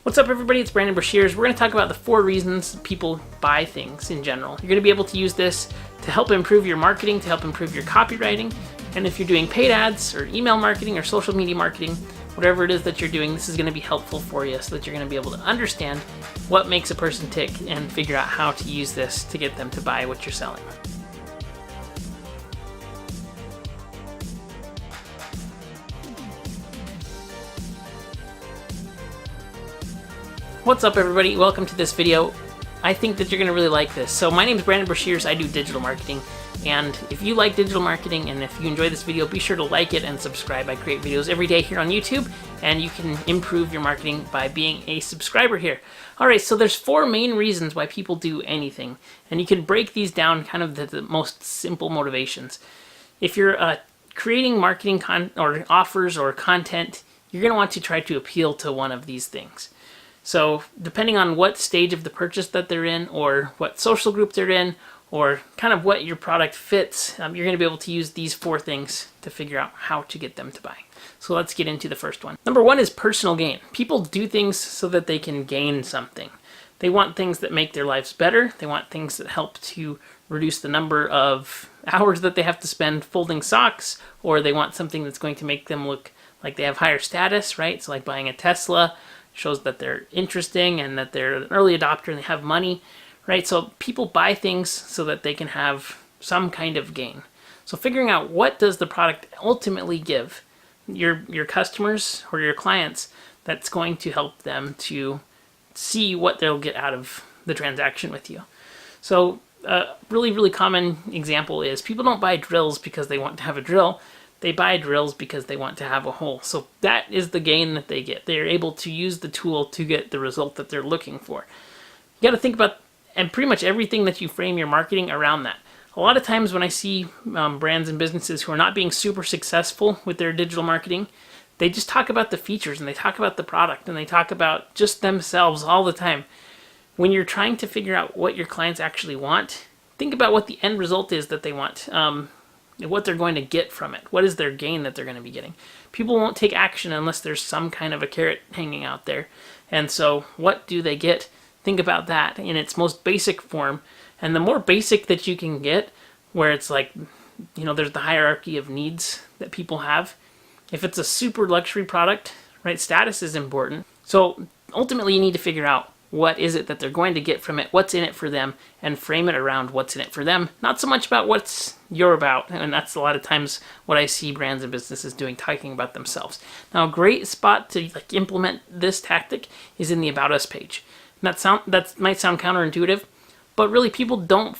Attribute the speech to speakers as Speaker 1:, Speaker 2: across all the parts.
Speaker 1: What's up, everybody? It's Breshears. We're going to talk about the 4 reasons people buy things in general. You're going to be able to use this to help improve your marketing, to help improve your copywriting, and if you're doing paid ads or email marketing or social media marketing, whatever it is that you're doing, this is going to be helpful for you so that you're going to be able to understand what makes a person tick and figure out how to use this to get them to buy what you're selling. What's up, everybody? Welcome to this video. I think that you're going to really like this. So my name is Breshears. I do digital marketing, and if you like digital marketing and if you enjoy this video, be sure to like it and subscribe. I create videos every day here on YouTube, and you can improve your marketing by being a subscriber here. Alright, so there's 4 main reasons why people do anything, and you can break these down kind of the most simple motivations. If you're creating marketing or offers or content, you're going to want to try to appeal to one of these things. So depending on what stage of the purchase that they're in, or what social group they're in, or kind of what your product fits, you're going to be able to use these 4 things to figure out how to get them to buy. So let's get into the first one. Number 1 is personal gain. People do things so that they can gain something. They want things that make their lives better. They want things that help to reduce the number of hours that they have to spend folding socks, or they want something that's going to make them look like they have higher status, right? So like buying a Tesla shows that they're interesting and that they're an early adopter and they have money, right? So people buy things so that they can have some kind of gain. So figuring out what does the product ultimately give your customers or your clients that's going to help them to see what they'll get out of the transaction with you. So a really common example is people don't buy drills because they want to have a drill. They buy drills because they want to have a hole. So that is the gain that they get. They're able to use the tool to get the result that they're looking for. You got to think about, and pretty much everything that you frame your marketing around that. A lot of times when I see brands and businesses who are not being super successful with their digital marketing, they just talk about the features and they talk about the product and they talk about just themselves all the time. When you're trying to figure out what your clients actually want, think about what the end result is that they want. What they're going to get from it. What is their gain that they're going to be getting? People won't take action unless there's some kind of a carrot hanging out there. And so what do they get? Think about that in its most basic form. And the more basic that you can get, where it's like, there's the hierarchy of needs that people have. If it's a super luxury product, right, status is important. So ultimately you need to figure out what is it that they're going to get from it, what's in it for them, and frame it around what's in it for them. Not so much about what's you're about, and that's a lot of times what I see brands and businesses doing, talking about themselves. Now, a great spot to implement this tactic is in the About Us page. And that might sound counterintuitive, but really people don't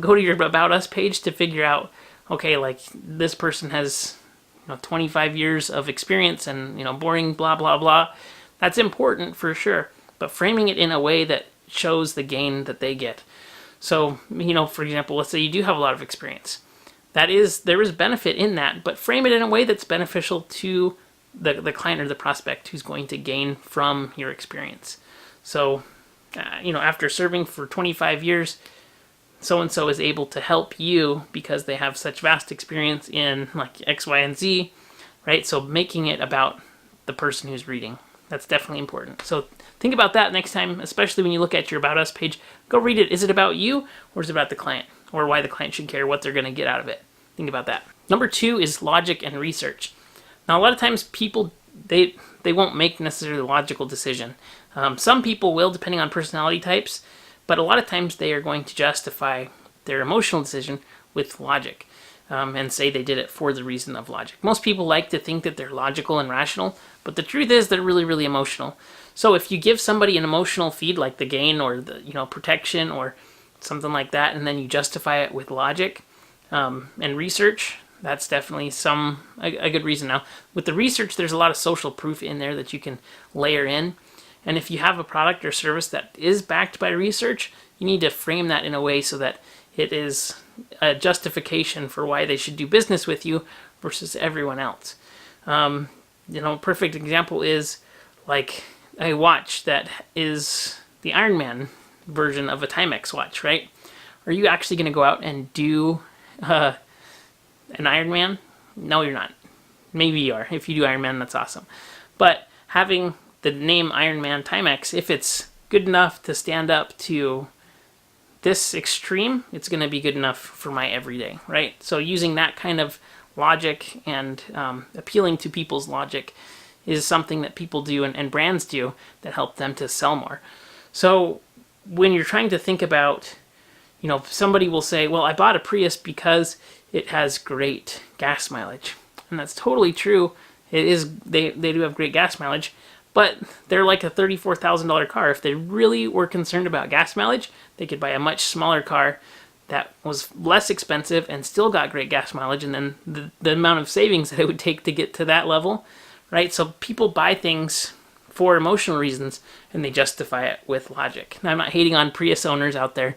Speaker 1: go to your About Us page to figure out, okay, like this person has 25 years of experience and boring blah blah blah. That's important for sure, but framing it in a way that shows the gain that they get. So, for example, let's say you do have a lot of experience. There is benefit in that, but frame it in a way that's beneficial to the client or the prospect who's going to gain from your experience. So, after serving for 25 years, so-and-so is able to help you because they have such vast experience in like X, Y, and Z, right? So making it about the person who's reading. That's definitely important. So think about that next time, especially when you look at your About Us page. Go read it. Is it about you, or is it about the client? Or why the client should care, what they're going to get out of it. Think about that. Number 2 is logic and research. Now, a lot of times people, they won't make necessarily a logical decision. Some people will, depending on personality types, but a lot of times they are going to justify their emotional decision with logic. And say they did it for the reason of logic. Most people like to think that they're logical and rational, but the truth is they're really emotional. So if you give somebody an emotional feed like the gain or the protection or something like that, and then you justify it with logic and research, that's definitely a good reason. Now, with the research, there's a lot of social proof in there that you can layer in. And if you have a product or service that is backed by research, you need to frame that in a way so that it is a justification for why they should do business with you versus everyone else. A perfect example is like a watch that is the Iron Man version of a Timex watch, right? Are you actually going to go out and do an Iron Man? No, you're not. Maybe you are. If you do Iron Man, that's awesome. But having the name Ironman Timex, if it's good enough to stand up to this extreme, it's going to be good enough for my everyday, right? So using that kind of logic and appealing to people's logic is something that people do and brands do that help them to sell more. So when you're trying to think about, somebody will say, well, I bought a Prius because it has great gas mileage. And that's totally true. It is, they do have great gas mileage, but they're like a $34,000 car. If they really were concerned about gas mileage, they could buy a much smaller car that was less expensive and still got great gas mileage, and then the amount of savings that it would take to get to that level, right? So people buy things for emotional reasons, and they justify it with logic. Now, I'm not hating on Prius owners out there.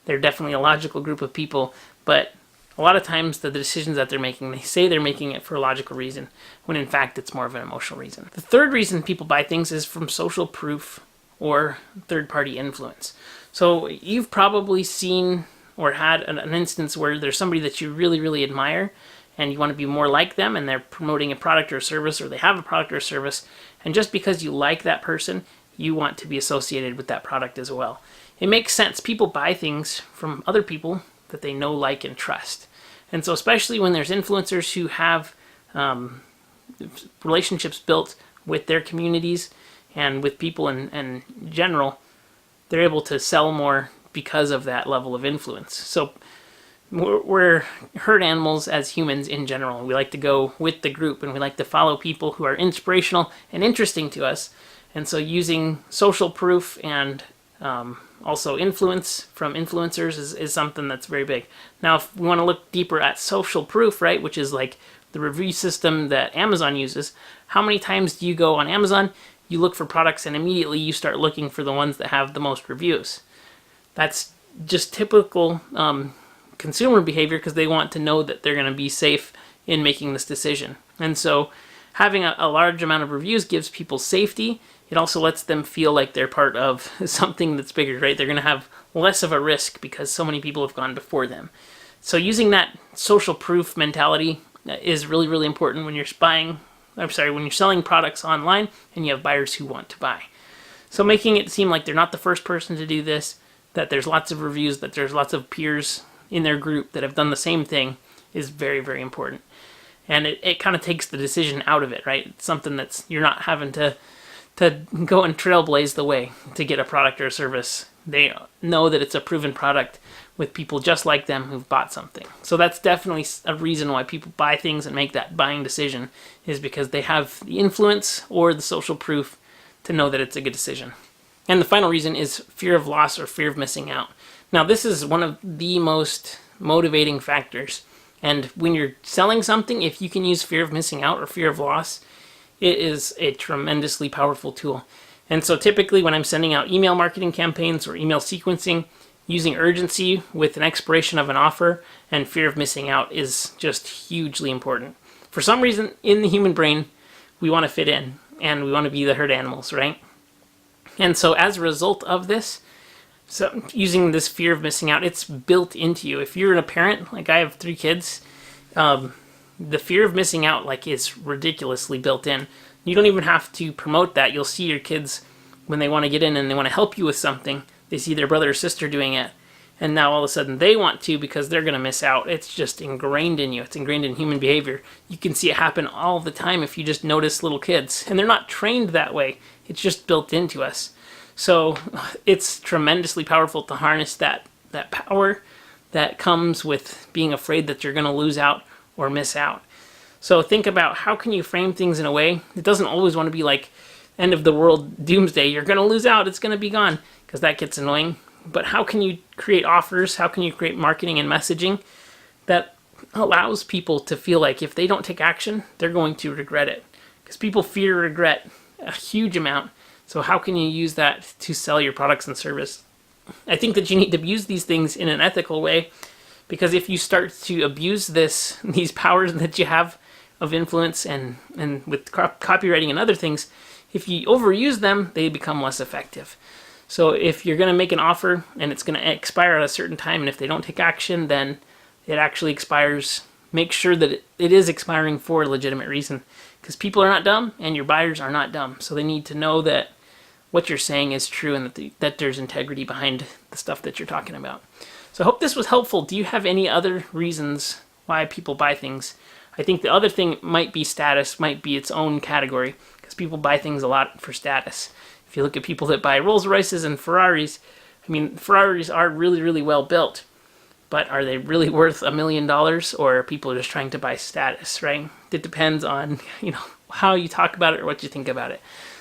Speaker 1: They're definitely a logical group of people, but a lot of times the decisions that they're making, they say they're making it for a logical reason, when in fact it's more of an emotional reason. The third reason people buy things is from social proof or third-party influence. So you've probably seen or had an instance where there's somebody that you really, really admire and you want to be more like them, and they're promoting a product or a service, or they have a product or a service, and just because you like that person, you want to be associated with that product as well. It makes sense. People buy things from other people that they know, like, and trust. And so especially when there's influencers who have relationships built with their communities and with people in general, they're able to sell more because of that level of influence. So we're herd animals as humans in general. We like to go with the group, and we like to follow people who are inspirational and interesting to us. And so using social proof and also influence from influencers is something that's very big. Now, if we want to look deeper at social proof, right, which is like the review system that Amazon uses, how many times do you go on Amazon, you look for products, and immediately you start looking for the ones that have the most reviews? That's just typical consumer behavior, because they want to know that they're going to be safe in making this decision. And so having a large amount of reviews gives people safety. It also lets them feel like they're part of something that's bigger, right? They're going to have less of a risk because so many people have gone before them. So using that social proof mentality is really, really important when you're when you're selling products online and you have buyers who want to buy. So making it seem like they're not the first person to do this, that there's lots of reviews, that there's lots of peers in their group that have done the same thing is very, very important. And it kind of takes the decision out of it, right? It's something that's, you're not having to go and trailblaze the way to get a product or a service. They know that it's a proven product with people just like them who've bought something. So that's definitely a reason why people buy things and make that buying decision, is because they have the influence or the social proof to know that it's a good decision. And the final reason is fear of loss or fear of missing out. Now, this is one of the most motivating factors. And when you're selling something, if you can use fear of missing out or fear of loss, it is a tremendously powerful tool. And so typically when I'm sending out email marketing campaigns or email sequencing, using urgency with an expiration of an offer and fear of missing out is just hugely important. For some reason in the human brain, we want to fit in and we want to be the herd animals, right? And so as a result of this, so using this fear of missing out, it's built into you. If you're a parent, like I have 3 kids, the fear of missing out is ridiculously built in. You don't even have to promote that. You'll see your kids when they want to get in and they want to help you with something. They see their brother or sister doing it, and now all of a sudden they want to because they're going to miss out. It's just ingrained in you. It's ingrained in human behavior. You can see it happen all the time if you just notice little kids. And they're not trained that way. It's just built into us. So it's tremendously powerful to harness that power that comes with being afraid that you're going to lose out or miss out. So think about how can you frame things in a way. It doesn't always want to be like end of the world doomsday. You're going to lose out. It's going to be gone, because that gets annoying. But how can you create offers? How can you create marketing and messaging that allows people to feel like if they don't take action, they're going to regret it? Because people fear regret a huge amount. So how can you use that to sell your products and service? I think that you need to use these things in an ethical way, because if you start to abuse these powers that you have of influence and with copywriting and other things, if you overuse them, they become less effective. So if you're going to make an offer and it's going to expire at a certain time, and if they don't take action, then it actually expires. Make sure that it is expiring for a legitimate reason, because people are not dumb and your buyers are not dumb. So they need to know that what you're saying is true and that there's integrity behind the stuff that you're talking about. So I hope this was helpful. Do you have any other reasons why people buy things? I think the other thing might be status, might be its own category, because people buy things a lot for status. If you look at people that buy Rolls Royces and Ferraris, I mean, Ferraris are really, really well built, but are they really worth $1 million, or are people just trying to buy status, right? It depends on, how you talk about it or what you think about it.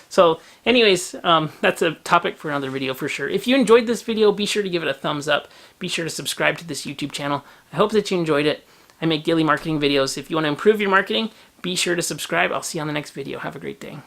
Speaker 1: So anyways, that's a topic for another video for sure. If you enjoyed this video, be sure to give it a thumbs up. Be sure to subscribe to this YouTube channel. I hope that you enjoyed it. I make daily marketing videos. If you want to improve your marketing, be sure to subscribe. I'll see you on the next video. Have a great day.